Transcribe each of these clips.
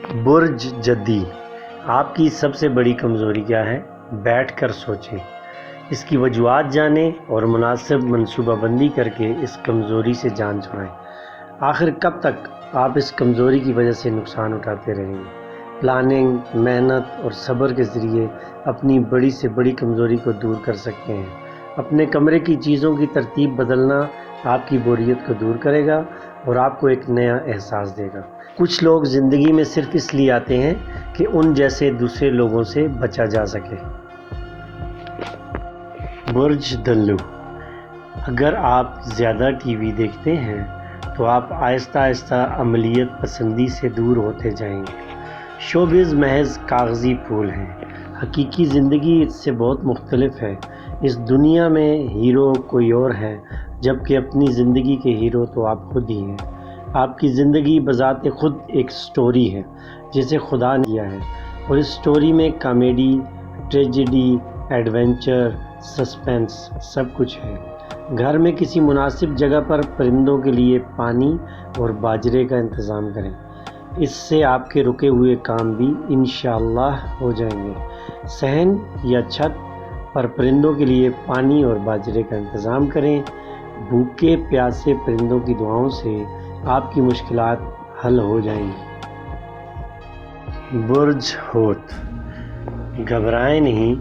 برج جدی، آپ کی سب سے بڑی کمزوری کیا ہے؟ بیٹھ کر سوچیں، اس کی وجوہات جانیں اور مناسب منصوبہ بندی کر کے اس کمزوری سے جان چھڑائیں۔ آخر کب تک آپ اس کمزوری کی وجہ سے نقصان اٹھاتے رہیں گے؟ پلاننگ، محنت اور صبر کے ذریعے اپنی بڑی سے بڑی کمزوری کو دور کر سکتے ہیں۔ اپنے کمرے کی چیزوں کی ترتیب بدلنا آپ کی بوریت کو دور کرے گا اور آپ کو ایک نیا احساس دے گا۔ کچھ لوگ زندگی میں صرف اس لیے آتے ہیں کہ ان جیسے دوسرے لوگوں سے بچا جا سکے۔ برج دلو، اگر آپ زیادہ ٹی وی دیکھتے ہیں تو آپ آہستہ آہستہ عملیت پسندی سے دور ہوتے جائیں گے۔ شوبز محض کاغذی پھول ہیں، حقیقی زندگی اس سے بہت مختلف ہے۔ اس دنیا میں ہیرو کوئی اور ہے، جبکہ اپنی زندگی کے ہیرو تو آپ خود ہی ہیں۔ آپ کی زندگی بذات خود ایک سٹوری ہے جسے خدا نے کیا ہے، اور اس سٹوری میں کامیڈی، ٹریجڈی، ایڈونچر، سسپینس سب کچھ ہے۔ گھر میں کسی مناسب جگہ پر پرندوں کے لیے پانی اور باجرے کا انتظام کریں، اس سے آپ کے رکے ہوئے کام بھی انشاءاللہ ہو جائیں گے۔ صحن یا چھت پر پرندوں کے لیے پانی اور باجرے کا انتظام کریں۔ بھوکے پیاسے پرندوں کی دعاؤں سے آپ کی مشکلات حل ہو جائیں گی۔ برج حوت، گھبرائیں نہیں،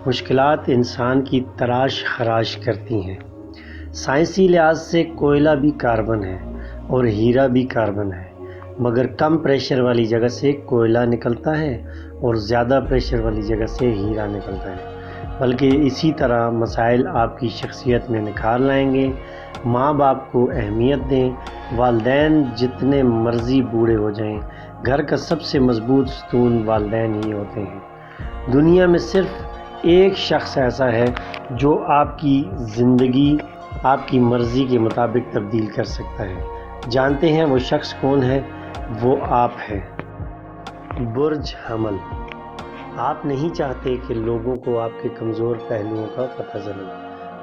مشکلات انسان کی تراش خراش کرتی ہیں۔ سائنسی لحاظ سے کوئلہ بھی کاربن ہے اور ہیرا بھی کاربن ہے، مگر کم پریشر والی جگہ سے کوئلہ نکلتا ہے اور زیادہ پریشر والی جگہ سے ہیرا نکلتا ہے۔ بلکہ اسی طرح مسائل آپ کی شخصیت میں نکھار لائیں گے۔ ماں باپ کو اہمیت دیں، والدین جتنے مرضی بوڑھے ہو جائیں، گھر کا سب سے مضبوط ستون والدین ہی ہوتے ہیں۔ دنیا میں صرف ایک شخص ایسا ہے جو آپ کی زندگی آپ کی مرضی کے مطابق تبدیل کر سکتا ہے۔ جانتے ہیں وہ شخص کون ہے؟ وہ آپ ہیں۔ برج حمل، آپ نہیں چاہتے کہ لوگوں کو آپ کے کمزور پہلوؤں کا پتہ چلے۔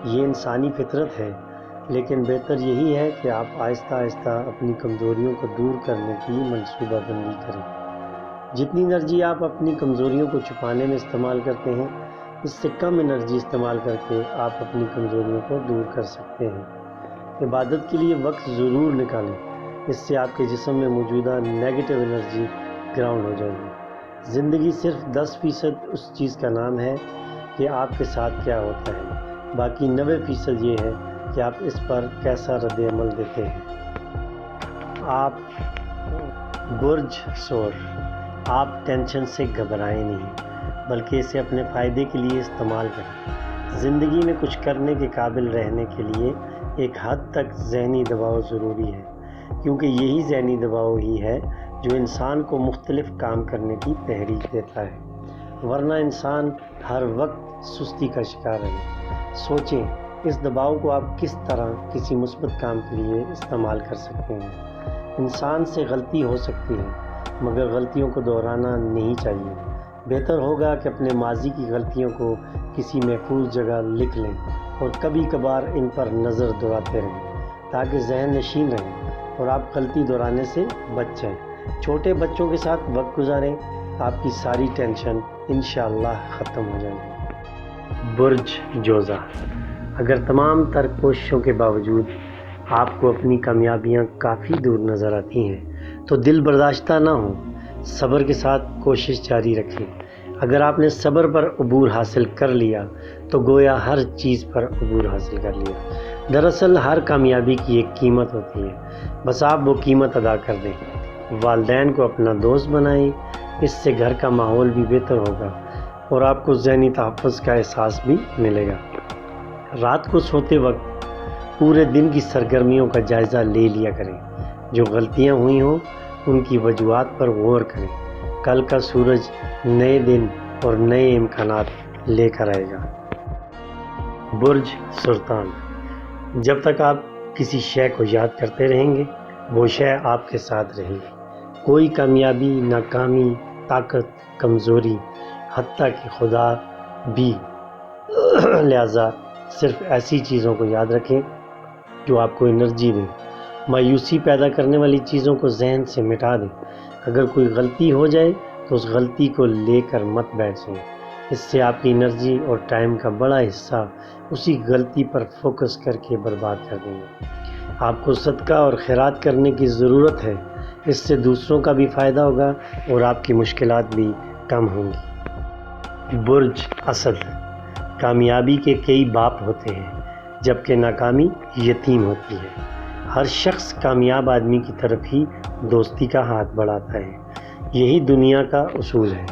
یہ انسانی فطرت ہے، لیکن بہتر یہی ہے کہ آپ آہستہ آہستہ اپنی کمزوریوں کو دور کرنے کی منصوبہ بندی کریں۔ جتنی انرجی آپ اپنی کمزوریوں کو چھپانے میں استعمال کرتے ہیں، اس سے کم انرجی استعمال کر کے آپ اپنی کمزوریوں کو دور کر سکتے ہیں۔ عبادت کے لیے وقت ضرور نکالیں، اس سے آپ کے جسم میں موجودہ نیگیٹو انرجی گراؤنڈ ہو جائے گی۔ زندگی صرف 10% اس چیز کا نام ہے کہ آپ کے ساتھ کیا ہوتا ہے، باقی 90% یہ ہے کہ آپ اس پر کیسا رد عمل دیتے ہیں۔ آپ برج ثور، آپ ٹینشن سے گھبرائیں نہیں، بلکہ اسے اپنے فائدے کے لیے استعمال کریں۔ زندگی میں کچھ کرنے کے قابل رہنے کے لیے ایک حد تک ذہنی دباؤ ضروری ہے، کیونکہ یہی ذہنی دباؤ ہی ہے جو انسان کو مختلف کام کرنے کی تحریک دیتا ہے، ورنہ انسان ہر وقت سستی کا شکار رہے۔ سوچیں، اس دباؤ کو آپ کس طرح کسی مثبت کام کے لیے استعمال کر سکتے ہیں۔ انسان سے غلطی ہو سکتی ہے، مگر غلطیوں کو دہرانا نہیں چاہیے۔ بہتر ہوگا کہ اپنے ماضی کی غلطیوں کو کسی محفوظ جگہ لکھ لیں اور کبھی کبھار ان پر نظر دوڑاتے رہیں، تاکہ ذہن نشین رہیں اور آپ غلطی دہرانے سے بچ جائیں۔ چھوٹے بچوں کے ساتھ وقت گزاریں، آپ کی ساری ٹینشن انشاءاللہ ختم ہو جائے گی۔ برج جوزہ، اگر تمام تر کوششوں کے باوجود آپ کو اپنی کامیابیاں کافی دور نظر آتی ہیں تو دل برداشتہ نہ ہو، صبر کے ساتھ کوشش جاری رکھیں۔ اگر آپ نے صبر پر عبور حاصل کر لیا تو گویا ہر چیز پر عبور حاصل کر لیا۔ دراصل ہر کامیابی کی ایک قیمت ہوتی ہے، بس آپ وہ قیمت ادا کر دیں۔ والدین کو اپنا دوست بنائیں، اس سے گھر کا ماحول بھی بہتر ہوگا اور آپ کو ذہنی تحفظ کا احساس بھی ملے گا۔ رات کو سوتے وقت پورے دن کی سرگرمیوں کا جائزہ لے لیا کریں۔ جو غلطیاں ہوئی ہوں ان کی وجوہات پر غور کریں۔ کل کا سورج نئے دن اور نئے امکانات لے کر آئے گا۔ برج سرطان، جب تک آپ کسی شے کو یاد کرتے رہیں گے، وہ شے آپ کے ساتھ رہے گی۔ کوئی کامیابی، ناکامی، طاقت، کمزوری، حتیٰ کہ خدا بھی۔ لہذا صرف ایسی چیزوں کو یاد رکھیں جو آپ کو انرجی دیں۔ مایوسی پیدا کرنے والی چیزوں کو ذہن سے مٹا دیں۔ اگر کوئی غلطی ہو جائے تو اس غلطی کو لے کر مت بیٹھ جائیں، اس سے آپ کی انرجی اور ٹائم کا بڑا حصہ اسی غلطی پر فوکس کر کے برباد کر دیں گے۔ آپ کو صدقہ اور خیرات کرنے کی ضرورت ہے، اس سے دوسروں کا بھی فائدہ ہوگا اور آپ کی مشکلات بھی کم ہوں گی۔ برج اسد، کامیابی کے کئی باپ ہوتے ہیں جبکہ ناکامی یتیم ہوتی ہے۔ ہر شخص کامیاب آدمی کی طرف ہی دوستی کا ہاتھ بڑھاتا ہے، یہی دنیا کا اصول ہے۔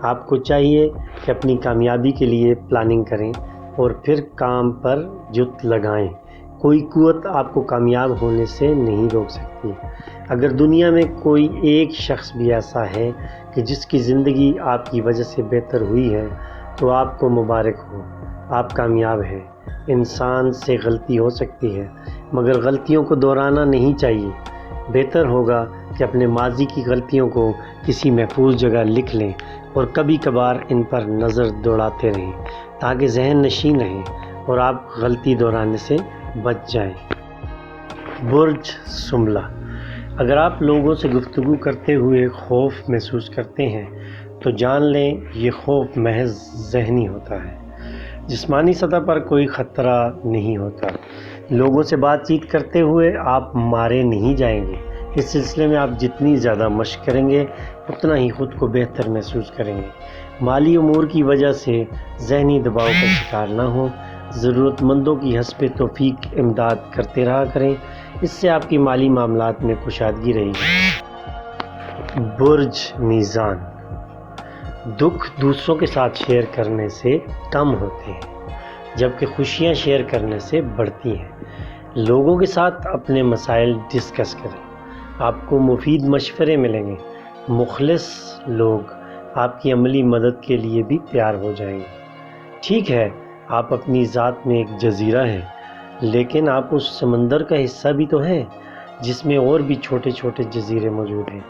آپ کو چاہیے کہ اپنی کامیابی کے لیے پلاننگ کریں اور پھر کام پر جت لگائیں۔ کوئی قوت آپ کو کامیاب ہونے سے نہیں روک سکتی۔ اگر دنیا میں کوئی ایک شخص بھی ایسا ہے کہ جس کی زندگی آپ کی وجہ سے بہتر ہوئی ہے تو آپ کو مبارک ہو، آپ کامیاب ہیں۔ انسان سے غلطی ہو سکتی ہے مگر غلطیوں کو دہرانا نہیں چاہیے۔ بہتر ہوگا کہ اپنے ماضی کی غلطیوں کو کسی محفوظ جگہ لکھ لیں اور کبھی کبھار ان پر نظر دوڑاتے رہیں تاکہ ذہن نشین رہیں اور آپ غلطی دہرانے سے بچ جائیں۔ برج سنبلہ، اگر آپ لوگوں سے گفتگو کرتے ہوئے خوف محسوس کرتے ہیں تو جان لیں یہ خوف محض ذہنی ہوتا ہے، جسمانی سطح پر کوئی خطرہ نہیں ہوتا۔ لوگوں سے بات چیت کرتے ہوئے آپ مارے نہیں جائیں گے۔ اس سلسلے میں آپ جتنی زیادہ مشق کریں گے اتنا ہی خود کو بہتر محسوس کریں گے۔ مالی امور کی وجہ سے ذہنی دباؤ کا شکار نہ ہوں، ضرورت مندوں کی حسب توفیق امداد کرتے رہا کریں، اس سے آپ کی مالی معاملات میں کشادگی رہے گی۔ برج میزان، دکھ دوسروں کے ساتھ شیئر کرنے سے کم ہوتے ہیں جبکہ خوشیاں شیئر کرنے سے بڑھتی ہیں۔ لوگوں کے ساتھ اپنے مسائل ڈسکس کریں، آپ کو مفید مشورے ملیں گے۔ مخلص لوگ آپ کی عملی مدد کے لیے بھی تیار ہو جائیں گے۔ ٹھیک ہے، آپ اپنی ذات میں ایک جزیرہ ہیں لیکن آپ اس سمندر کا حصہ بھی تو ہیں جس میں اور بھی چھوٹے چھوٹے جزیرے موجود ہیں۔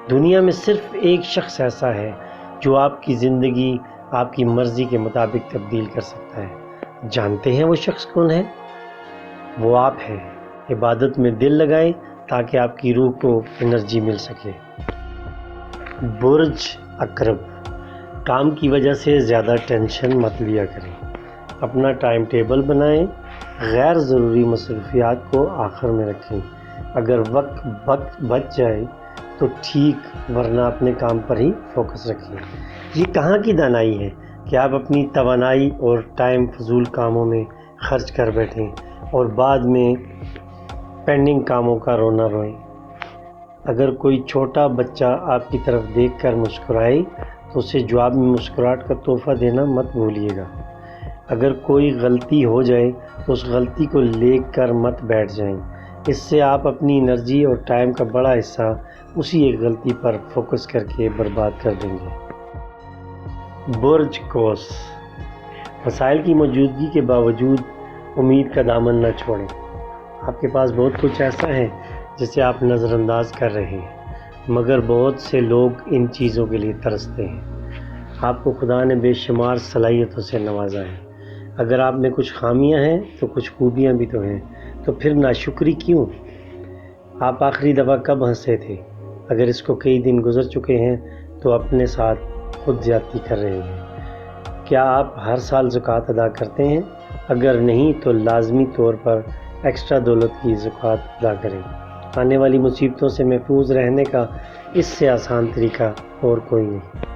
دنیا میں صرف ایک شخص ایسا ہے جو آپ کی زندگی آپ کی مرضی کے مطابق تبدیل کر سکتا ہے۔ جانتے ہیں وہ شخص کون ہے؟ وہ آپ ہیں۔ عبادت میں دل لگائیں تاکہ آپ کی روح کو انرجی مل سکے۔ برج عقرب، کام کی وجہ سے زیادہ ٹینشن مت لیا کریں، اپنا ٹائم ٹیبل بنائیں، غیر ضروری مصروفیات کو آخر میں رکھیں۔ اگر وقت بچ جائے تو ٹھیک، ورنہ اپنے کام پر ہی فوکس رکھیں۔ یہ کہاں کی دانائی ہے کہ آپ اپنی توانائی اور ٹائم فضول کاموں میں خرچ کر بیٹھیں اور بعد میں پینڈنگ کاموں کا رونا روئیں۔ اگر کوئی چھوٹا بچہ آپ کی طرف دیکھ کر مسکرائے تو اسے جواب میں مسکراہٹ کا تحفہ دینا مت بھولیے گا۔ اگر کوئی غلطی ہو جائے تو اس غلطی کو لے کر مت بیٹھ جائیں، اس سے آپ اپنی انرجی اور ٹائم کا بڑا حصہ اسی ایک غلطی پر فوکس کر کے برباد کر دیں گے۔ برج قوس، مسائل کی موجودگی کے باوجود امید کا دامن نہ چھوڑیں۔ آپ کے پاس بہت کچھ ایسا ہے جسے آپ نظر انداز کر رہے ہیں مگر بہت سے لوگ ان چیزوں کے لیے ترستے ہیں۔ آپ کو خدا نے بے شمار صلاحیتوں سے نوازا ہے۔ اگر آپ میں کچھ خامیاں ہیں تو کچھ خوبیاں بھی تو ہیں، تو پھر ناشکری کیوں؟ آپ آخری دفعہ کب ہنسے تھے؟ اگر اس کو کئی دن گزر چکے ہیں تو اپنے ساتھ خود زیادتی کر رہے ہیں۔ کیا آپ ہر سال زکوٰۃ ادا کرتے ہیں؟ اگر نہیں تو لازمی طور پر ایکسٹرا دولت کی زکوٰۃ ادا کریں۔ آنے والی مصیبتوں سے محفوظ رہنے کا اس سے آسان طریقہ اور کوئی نہیں۔